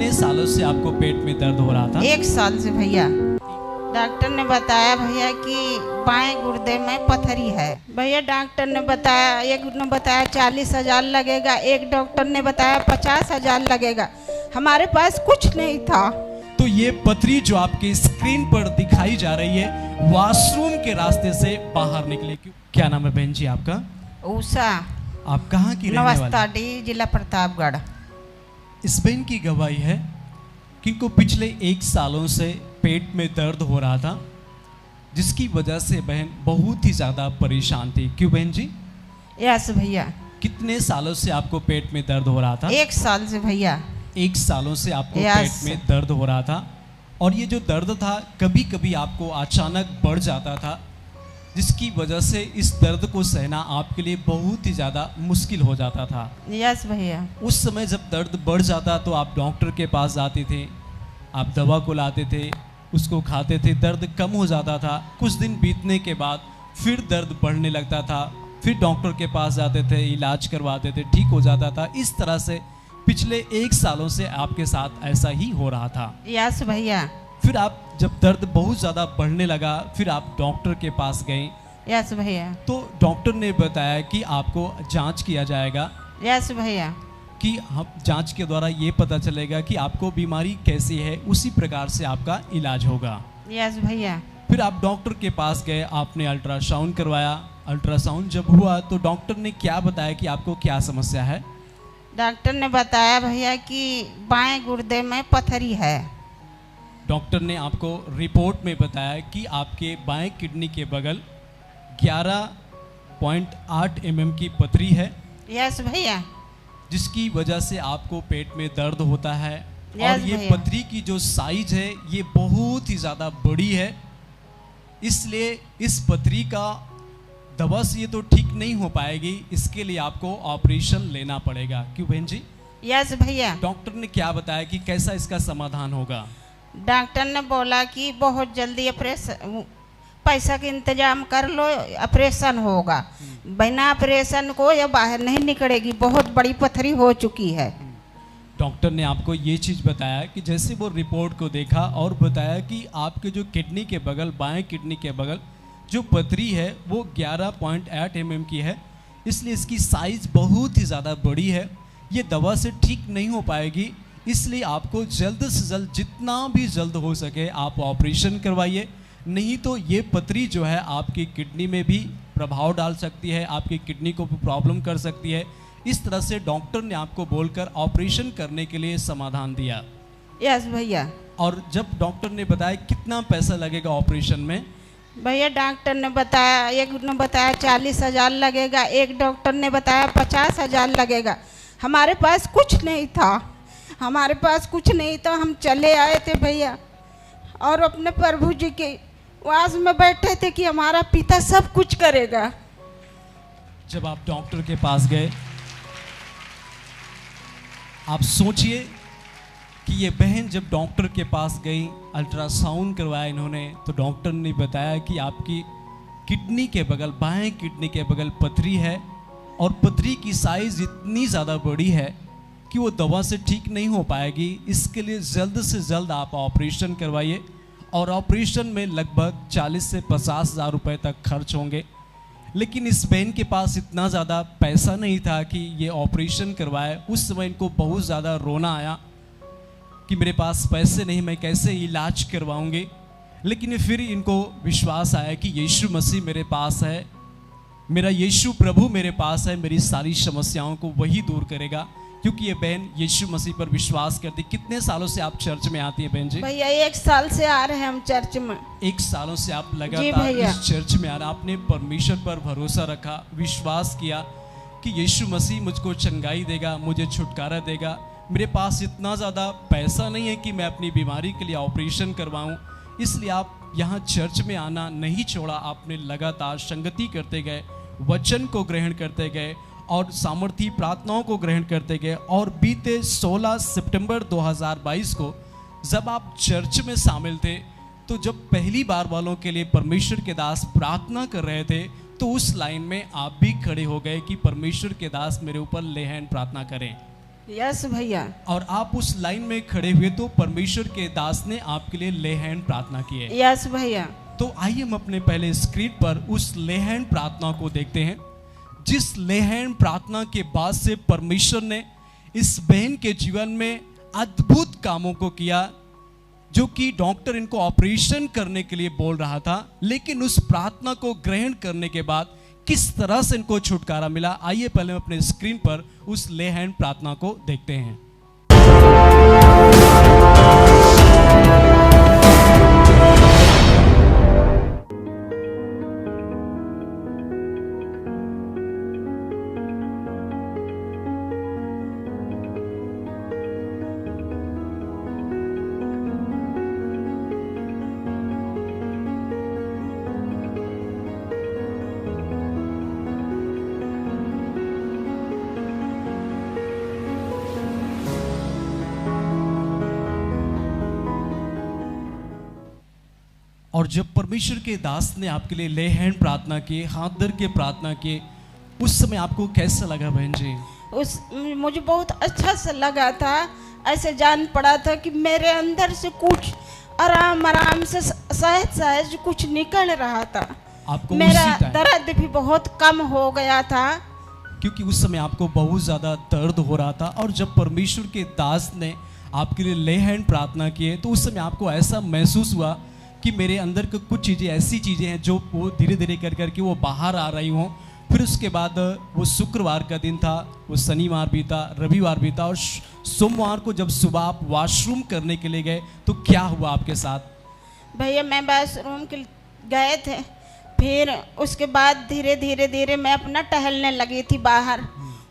कितने सालों से आपको पेट में दर्द हो रहा था? 1 साल से भैया। डॉक्टर ने बताया भैया कि बाएं गुर्दे में पथरी है। भैया डॉक्टर ने बताया, एक ने बताया 40,000 लगेगा, एक डॉक्टर ने बताया 50,000 लगेगा। हमारे पास कुछ नहीं था। तो ये पथरी जो आपके स्क्रीन पर दिखाई जा रही है वॉशरूम के रास्ते से बाहर निकले। क्या नाम है बहन जी आपका? उषा। आप कहाँ की रहने वाली? नवस्ताडी, जिला प्रतापगढ़। इस बहन की गवाही है कि इनको पिछले 1 सालों से पेट में दर्द हो रहा था, जिसकी वजह से बहन बहुत ही ज़्यादा परेशान थी। क्यों बहन जी? यस भैया। कितने सालों से आपको पेट में दर्द हो रहा था? 1 साल से भैया। 1 सालों से आपको पेट में दर्द हो रहा था, और ये जो दर्द था कभी कभी आपको अचानक बढ़ जाता था, जिसकी वजह से इस दर्द को सहना आपके लिए बहुत ही ज़्यादा मुश्किल हो जाता था। यस भैया। उस समय जब दर्द बढ़ जाता तो आप डॉक्टर के पास जाते थे, आप दवा को लाते थे, उसको खाते थे, दर्द कम हो जाता था। कुछ दिन बीतने के बाद फिर दर्द बढ़ने लगता था, फिर डॉक्टर के पास जाते थे, इलाज करवाते थे, ठीक हो जाता था। इस तरह से पिछले 1 सालों से आपके साथ ऐसा ही हो रहा था। यस भैया। फिर आप जब दर्द बहुत ज़्यादा बढ़ने लगा, फिर आप डॉक्टर के पास गए। यस भैया। तो डॉक्टर ने बताया कि आपको जांच किया जाएगा। यस भैया। कि हम जांच के द्वारा ये पता चलेगा कि आपको बीमारी कैसी है, उसी प्रकार से आपका इलाज होगा। यस भैया। फिर आप डॉक्टर के पास गए, आपने अल्ट्रासाउंड करवाया। अल्ट्रासाउंड जब हुआ तो डॉक्टर ने क्या बताया कि आपको क्या समस्या है? डॉक्टर ने बताया भैया कि बाएं गुर्दे में पथरी है। डॉक्टर ने आपको रिपोर्ट में बताया कि आपके बाएं किडनी के बगल 11.8 mm की पथरी है। यस भैया। जिसकी वजह से आपको पेट में दर्द होता है। यस और ये भैया। पथरी की जो साइज है ये बहुत ही ज़्यादा बड़ी है, इसलिए इस पथरी का दवा से ये तो ठीक नहीं हो पाएगी, इसके लिए आपको ऑपरेशन लेना पड़ेगा। क्यों बहन जी? यस भैया। डॉक्टर ने क्या बताया कि कैसा इसका समाधान होगा? डॉक्टर ने बोला कि बहुत जल्दी ऑपरेशन, पैसा का इंतजाम कर लो, ऑपरेशन होगा। बिना ऑपरेशन को ये बाहर नहीं निकलेगी, बहुत बड़ी पथरी हो चुकी है। डॉक्टर ने आपको ये चीज़ बताया कि जैसे वो रिपोर्ट को देखा और बताया कि आपके जो किडनी के बगल, बाएं किडनी के बगल जो पथरी है वो 11.8 mm की है, इसलिए इसकी साइज़ बहुत ही ज़्यादा बड़ी है, ये दवा से ठीक नहीं हो पाएगी। इसलिए आपको जल्द से जल्द, जितना भी जल्द हो सके आप ऑपरेशन करवाइए, नहीं तो ये पथरी जो है आपकी किडनी में भी प्रभाव डाल सकती है, आपकी किडनी को भी प्रॉब्लम कर सकती है। इस तरह से डॉक्टर ने आपको बोलकर ऑपरेशन करने के लिए समाधान दिया। यस भैया। और जब डॉक्टर ने बताया कितना पैसा लगेगा ऑपरेशन में? भैया डॉक्टर ने बताया, एक ने बताया 40,000 लगेगा, एक डॉक्टर ने बताया 50,000 लगेगा। हमारे पास कुछ नहीं था, हमारे पास कुछ नहीं था। हम चले आए थे भैया, और अपने प्रभु जी के वास में बैठे थे कि हमारा पिता सब कुछ करेगा। जब आप डॉक्टर के पास गए, आप सोचिए कि ये बहन जब डॉक्टर के पास गई, अल्ट्रासाउंड करवाया इन्होंने, तो डॉक्टर ने बताया कि आपकी किडनी के बगल, बाएं किडनी के बगल पथरी है, और पथरी की साइज इतनी ज़्यादा बड़ी है कि वो दवा से ठीक नहीं हो पाएगी। इसके लिए जल्द से जल्द आप ऑपरेशन करवाइए, और ऑपरेशन में लगभग 40 से 50,000 रुपये तक खर्च होंगे। लेकिन इस बहन के पास इतना ज़्यादा पैसा नहीं था कि ये ऑपरेशन करवाए। उस समय इनको बहुत ज़्यादा रोना आया कि मेरे पास पैसे नहीं, मैं कैसे इलाज करवाऊंगी। लेकिन फिर इनको विश्वास आया कि यीशु मसीह मेरे पास है, मेरा यीशु प्रभु मेरे पास है, मेरी सारी समस्याओं को वही दूर करेगा, क्योंकि ये बहन यीशु मसीह पर विश्वास करती। कितने सालों से आप चर्च में आती हैं बहन जी? भैया 1 साल से आ रहे हैं हम चर्च में। 1 सालों से आप लगातार इस चर्च में आ रहे, आपने परमेश्वर पर भरोसा रखा, विश्वास किया कि यीशु मसीह मुझको चंगाई देगा, मुझे छुटकारा देगा। मेरे पास इतना ज़्यादा पैसा नहीं है कि मैं अपनी बीमारी के लिए ऑपरेशन करवाऊं, इसलिए आप यहाँ चर्च में आना नहीं छोड़ा। आपने लगातार संगति करते गए, वचन को ग्रहण करते गए, और सामर्थी प्रार्थनाओं को ग्रहण करते गए। और बीते 16 सितंबर 2022 को जब आप चर्च में शामिल थे, तो जब पहली बार वालों के लिए परमेश्वर के दास प्रार्थना कर रहे थे, तो उस लाइन में आप भी खड़े हो गए कि परमेश्वर के दास मेरे ऊपर ले हैंड प्रार्थना करें। यस भैया। और आप उस लाइन में खड़े हुए तो परमेश्वर के दास ने आपके लिए ले हैंड प्रार्थना की है। यस भैया। तो आइए हम अपने पहले स्क्रीन पर उस ले हैंड प्रार्थना को देखते हैं, जिस ले हैंड प्रार्थना के बाद से परमेश्वर ने इस बहन के जीवन में अद्भुत कामों को किया, जो कि डॉक्टर इनको ऑपरेशन करने के लिए बोल रहा था, लेकिन उस प्रार्थना को ग्रहण करने के बाद किस तरह से इनको छुटकारा मिला। आइए पहले हम अपने स्क्रीन पर उस ले हैंड प्रार्थना को देखते हैं। और जब परमेश्वर के दास ने आपके लिए ले हैंड प्रार्थना की, हाथ धर के प्रार्थना की, उस समय आपको कैसा लगा बहन जी? मुझे बहुत अच्छा सा लगा था। ऐसे जान पड़ा था कि मेरे अंदर से कुछ आराम आराम से सहज सहज कुछ निकल रहा था। आपको मेरा दर्द भी बहुत कम हो गया था, क्योंकि उस समय आपको बहुत ज़्यादा दर्द हो रहा था। और जब परमेश्वर के दास ने आपके लिए ले हैंड प्रार्थना की तो उस समय आपको ऐसा महसूस हुआ कि मेरे अंदर के कुछ चीज़ें ऐसी चीज़ें हैं जो वो धीरे धीरे कर करके वो बाहर आ रही हों। फिर उसके बाद वो शुक्रवार का दिन था, वो शनिवार भी था, रविवार भी था, और सोमवार को जब सुबह आप वॉशरूम करने के लिए गए तो क्या हुआ आपके साथ? भैया मैं वॉशरूम के गए थे, फिर उसके बाद धीरे धीरे धीरे मैं अपना टहलने लगी थी बाहर।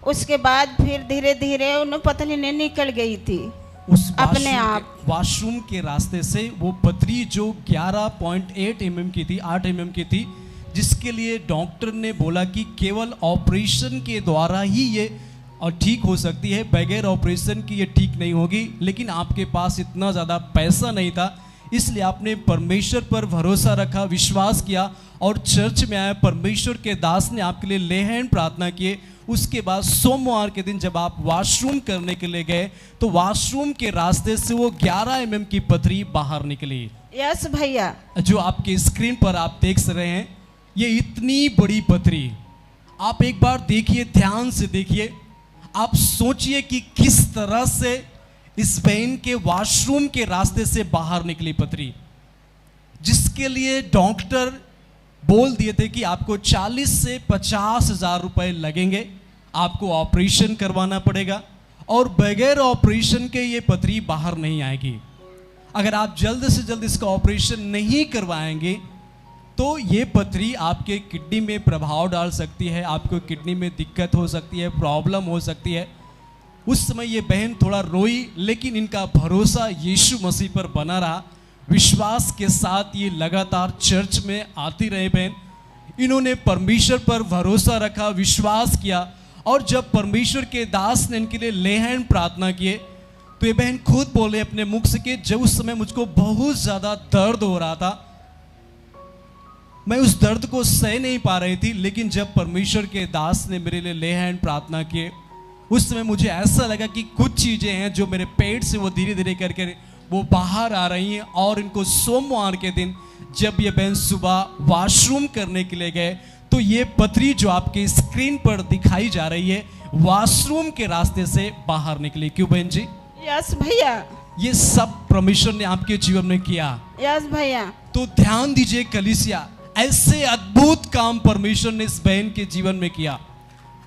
उसके बाद फिर धीरे धीरे उन्हें पतली नहीं निकल गई थी उस अपने आप। वॉशरूम के रास्ते से वो पथरी जो 11.8 mm की थी, 8 mm की थी, जिसके लिए डॉक्टर ने बोला कि केवल ऑपरेशन के द्वारा ही ये और ठीक हो सकती है, बगैर ऑपरेशन की ये ठीक नहीं होगी। लेकिन आपके पास इतना ज़्यादा पैसा नहीं था, इसलिए आपने परमेश्वर पर भरोसा रखा, विश्वास किया और चर्च में आया। परमेश्वर के दास ने आपके लिए ले हैंड प्रार्थना किए। उसके बाद सोमवार के दिन जब आप वॉशरूम करने के लिए गए तो वॉशरूम के रास्ते से वो 11 mm की पथरी बाहर निकली। यस भैया। जो आपके स्क्रीन पर आप देख रहे हैं, ये इतनी बड़ी पथरी, आप एक बार देखिए, ध्यान से देखिए, आप सोचिए कि किस तरह से इस बहन के वॉशरूम के रास्ते से बाहर निकली पथरी, जिसके लिए डॉक्टर बोल दिए थे कि आपको 40 से 50 हजार रुपए लगेंगे, आपको ऑपरेशन करवाना पड़ेगा और बगैर ऑपरेशन के ये पथरी बाहर नहीं आएगी। अगर आप जल्द से जल्द इसका ऑपरेशन नहीं करवाएंगे तो ये पथरी आपके किडनी में प्रभाव डाल सकती है, आपको किडनी में दिक्कत हो सकती है, प्रॉब्लम हो सकती है। उस समय ये बहन थोड़ा रोई, लेकिन इनका भरोसा यीशु मसीह पर बना रहा। विश्वास के साथ ये लगातार चर्च में आती रहे बहन। इन्होंने परमेश्वर पर भरोसा रखा, विश्वास किया, और जब परमेश्वर के दास ने इनके लिए ले हैंड प्रार्थना किए तो ये बहन खुद बोले अपने मुख से कि जब उस समय मुझको बहुत ज़्यादा दर्द हो रहा था, मैं उस दर्द को सह नहीं पा रही थी, लेकिन जब परमेश्वर के दास ने मेरे लिए ले हैंड प्रार्थना किए उस समय मुझे ऐसा लगा कि कुछ चीज़ें हैं जो मेरे पेट से वो धीरे धीरे करके वो बाहर आ रही हैं। और इनको सोमवार के दिन जब ये बहन सुबह वॉशरूम करने के लिए गए तो ये पथरी जो आपके स्क्रीन पर दिखाई जा रही है वॉशरूम के रास्ते से बाहर निकली। क्यों बहन जी? यस भैया। ये सब परमेश्वर ने आपके जीवन में किया। यस भैया। तो ध्यान दीजिए कलीसिया, ऐसे अद्भुत काम परमेश्वर ने इस बहन के जीवन में किया।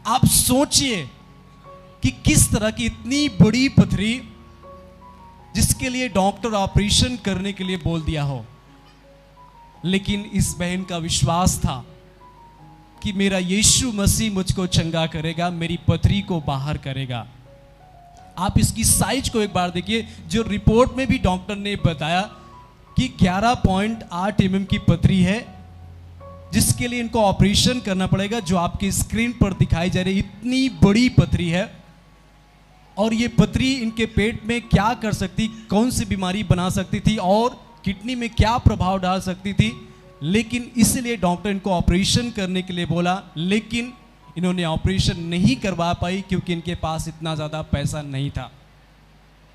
आप सोचिए कि किस तरह की इतनी बड़ी पथरी जिसके लिए डॉक्टर ऑपरेशन करने के लिए बोल दिया हो, लेकिन इस बहन का विश्वास था कि मेरा यीशु मसीह मुझको चंगा करेगा, मेरी पथरी को बाहर करेगा। आप इसकी साइज को एक बार देखिए, जो रिपोर्ट में भी डॉक्टर ने बताया कि 11.8 mm की पथरी है, जिसके लिए इनको ऑपरेशन करना पड़ेगा, जो आपकी स्क्रीन पर दिखाई जा रही इतनी बड़ी पथरी है। और ये पथरी इनके पेट में क्या कर सकती, कौन सी बीमारी बना सकती थी और किडनी में क्या प्रभाव डाल सकती थी, लेकिन इसलिए डॉक्टर इनको ऑपरेशन करने के लिए बोला। लेकिन इन्होंने ऑपरेशन नहीं करवा पाई क्योंकि इनके पास इतना ज़्यादा पैसा नहीं था।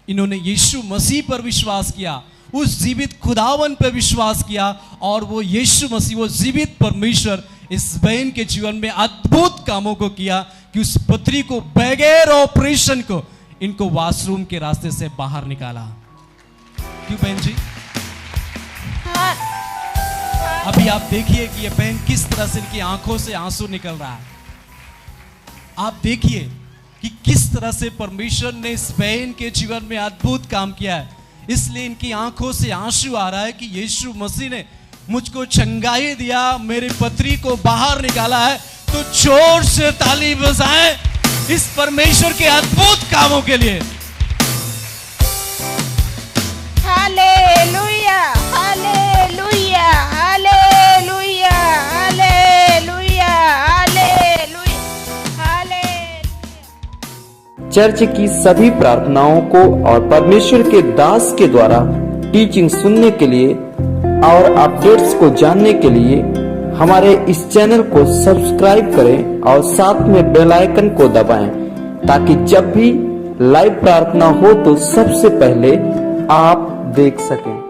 इन्होंने यीशु मसीह पर विश्वास किया, उस जीवित खुदावन पर विश्वास किया, और वो यीशु मसीह, वो जीवित परमेश्वर इस बहन के जीवन में अद्भुत कामों को किया कि उस पथरी को बगैर ऑपरेशन को इनको वॉशरूम के रास्ते से बाहर निकाला। क्यों बहन जी? अभी आप देखिए कि ये बहन किस तरह से इनकी आंखों से आंसू निकल रहा है। आप देखिए कि किस तरह से परमेश्वर ने इस बहन के जीवन में अद्भुत काम किया है। इसलिए इनकी आंखों से आंसू आ रहा है कि यीशु मसीह ने मुझको चंगाई दिया, मेरी पथरी को बाहर निकाला है। तो जोर से ताली बजाएं इस परमेश्वर के अद्भुत कामों के लिए। Hallelujah, hallelujah, hallelujah, hallelujah, hallelujah, hallelujah. Church की सभी प्रार्थनाओं को और परमेश्वर के दास के द्वारा टीचिंग सुनने के लिए और अपडेट्स को जानने के लिए हमारे इस चैनल को सब्सक्राइब करें और साथ में बेल आइकन को दबाएं, ताकि जब भी लाइव प्रार्थना हो तो सबसे पहले आप देख सकें।